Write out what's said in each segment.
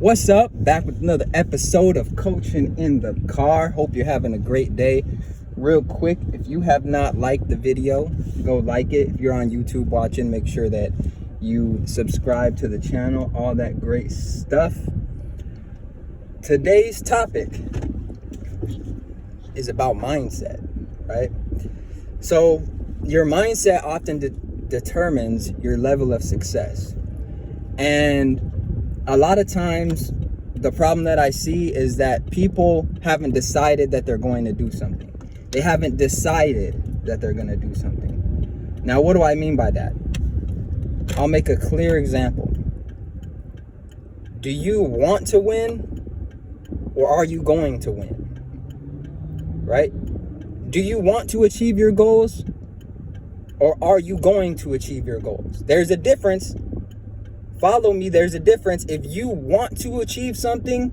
What's up? Back with another episode of Coaching in the Car. Hope you're having a great day. Real quick, if you have not liked the video, go like it. If you're on YouTube watching, make sure that you subscribe to the channel, all that great stuff. Today's topic is about mindset, right? So your mindset often determines your level of success. And a lot of times the problem that I see is that people haven't decided that they're going to do something. They haven't decided that they're going to do something. Now, what do I mean by that? I'll make a clear example. Do you want to win or are you going to win? Right? Do you want to achieve your goals or are you going to achieve your goals? There's a difference. Follow me, there's a difference. If you want to achieve something,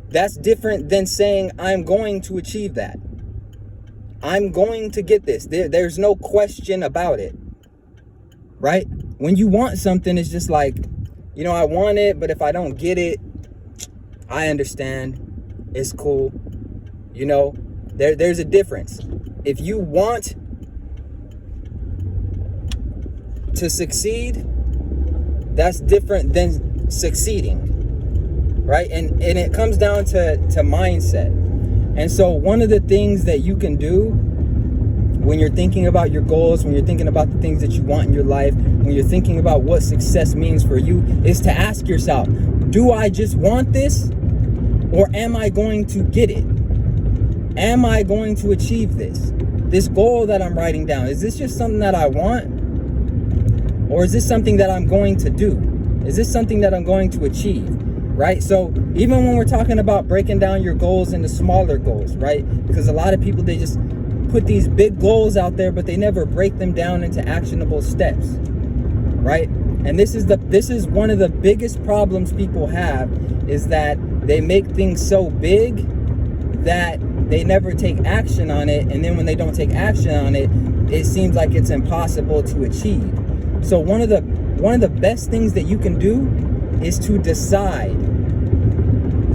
that's different than saying, I'm going to achieve that. I'm going to get this. There's no question about it, right? When you want something, it's just like, I want it, but if I don't get it, I understand. It's cool. There's a difference. If you want to succeed, that's different than succeeding, right? And it comes down to mindset. And so one of the things that you can do when you're thinking about your goals, when you're thinking about the things that you want in your life, when you're thinking about what success means for you, is to ask yourself, do I just want this or am I going to get it? Am I going to achieve this goal that I'm writing down? Is this just something that I want? Or is this something that I'm going to do? Is this something that I'm going to achieve, right? So even when we're talking about breaking down your goals into smaller goals, right? Because a lot of people, they just put these big goals out there, but they never break them down into actionable steps, right? And this is one of the biggest problems people have, is that they make things so big that they never take action on it. And then when they don't take action on it, it seems like it's impossible to achieve. So one of the best things that you can do is to decide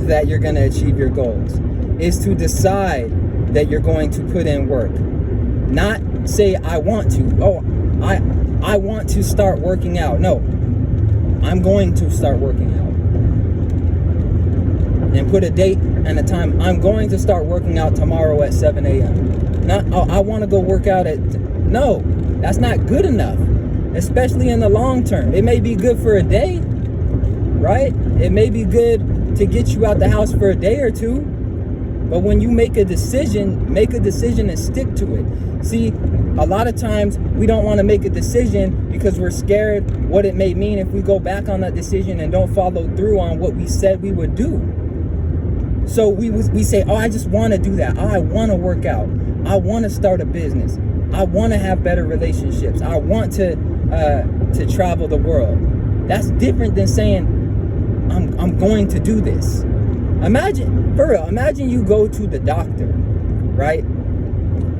that you're going to achieve your goals, is to decide that you're going to put in work. Not say, I want to. Oh, I want to start working out. No, I'm going to start working out. And put a date and a time. I'm going to start working out tomorrow at 7 a.m. Not, I want to go work out at... No, that's not good enough. Especially in the long term. It may be good for a day, right? It may be good to get you out the house for a day or two. But when you make a decision and stick to it. See, a lot of times we don't want to make a decision because we're scared what it may mean if we go back on that decision and don't follow through on what we said we would do. So we say, oh, I just want to do that. Oh, I want to work out. I want to start a business. I want to have better relationships. I want to travel the world. That's different than saying, I'm going to do this. Imagine you go to the doctor, right?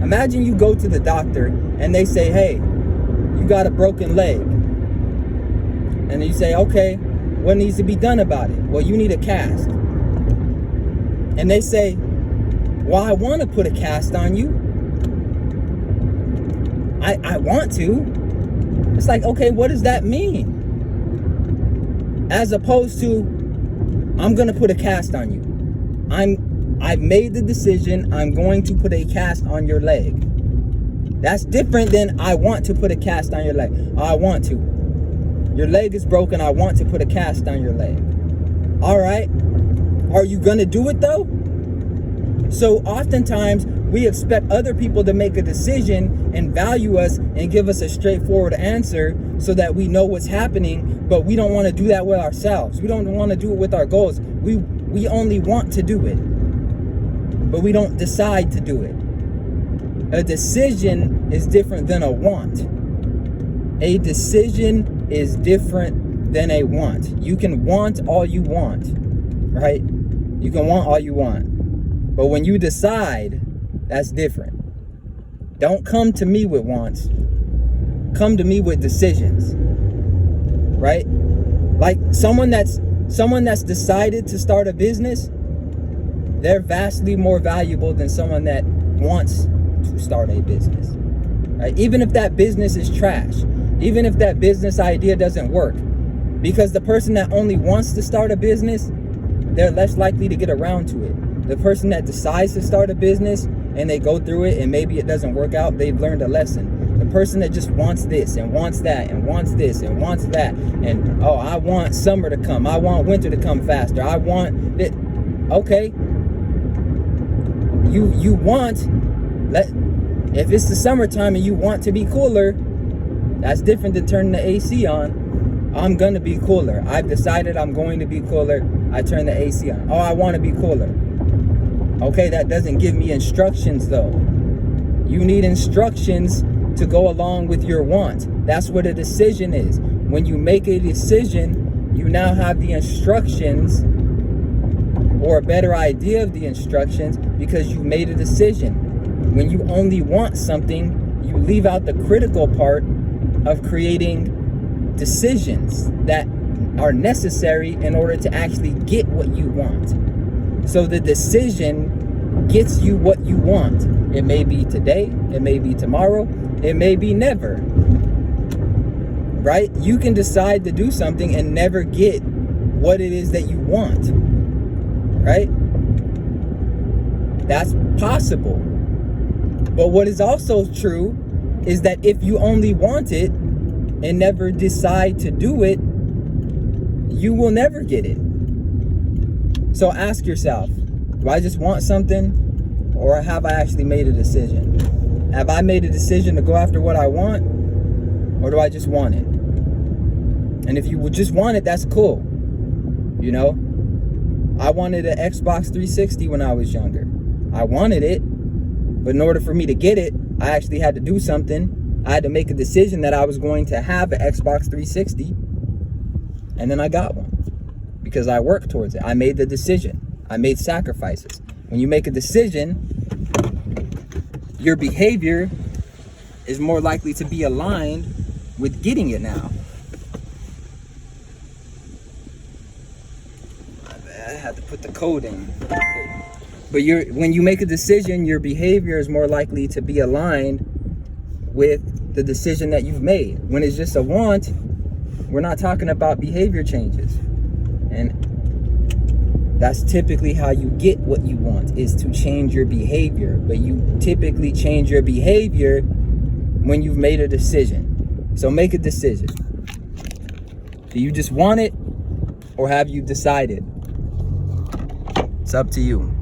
Imagine you go to the doctor and they say, hey, you got a broken leg. And you say, okay, what needs to be done about it? Well, you need a cast. And they say, well, I want to put a cast on you. I want to. It's like, okay, what does that mean? As opposed to, I'm going to put a cast on you. I've made the decision. I'm going to put a cast on your leg. That's different than I want to put a cast on your leg. I want to. Your leg is broken. I want to put a cast on your leg. All right. Are you going to do it though? So oftentimes we expect other people to make a decision and value us and give us a straightforward answer so that we know what's happening, but we don't want to do that with ourselves. We don't want to do it with our goals. We only want to do it, but we don't decide to do it. A decision is different than a want. A decision is different than a want. You can want all you want, right? You can want all you want. But when you decide, that's different. Don't come to me with wants. Come to me with decisions, right? Like someone that's Someone that's decided to start a business, they're vastly more valuable than someone that wants to start a business, right? Even if that business is trash, even if that business idea doesn't work, because the person that only wants to start a business, they're less likely to get around to it. The person that decides to start a business and they go through it and maybe it doesn't work out, they've learned a lesson. The person that just wants this and wants that and wants this and wants that, and oh, I want summer to come, I want winter to come faster, I want it. Okay, you want, if it's the summertime and you want to be cooler, that's different than turning the AC on. I'm gonna be cooler. I've decided I'm going to be cooler. I turn the AC on. Oh, I want to be cooler. Okay, that doesn't give me instructions though. You need instructions to go along with your want. That's what a decision is. When you make a decision, you now have the instructions, or a better idea of the instructions, because you made a decision. When you only want something, you leave out the critical part of creating decisions that are necessary in order to actually get what you want. So the decision gets you what you want. It may be today, it may be tomorrow, it may be never. Right? You can decide to do something and never get what it is that you want. Right? That's possible. But what is also true is that if you only want it and never decide to do it, you will never get it. So ask yourself, do I just want something, or have I actually made a decision? Have I made a decision to go after what I want, or do I just want it? And if you would just want it, that's cool. You know, I wanted an Xbox 360 when I was younger. I wanted it, but in order for me to get it, I actually had to do something. I had to make a decision that I was going to have an Xbox 360, and then I got one because I worked towards it. I made the decision. I made sacrifices. When you make a decision, your behavior is more likely to be aligned with getting it now. I had to put the code in. But when you make a decision, your behavior is more likely to be aligned with the decision that you've made. When it's just a want, we're not talking about behavior changes. And that's typically how you get what you want, is to change your behavior. But you typically change your behavior when you've made a decision. So make a decision. Do you just want it, or have you decided? It's up to you.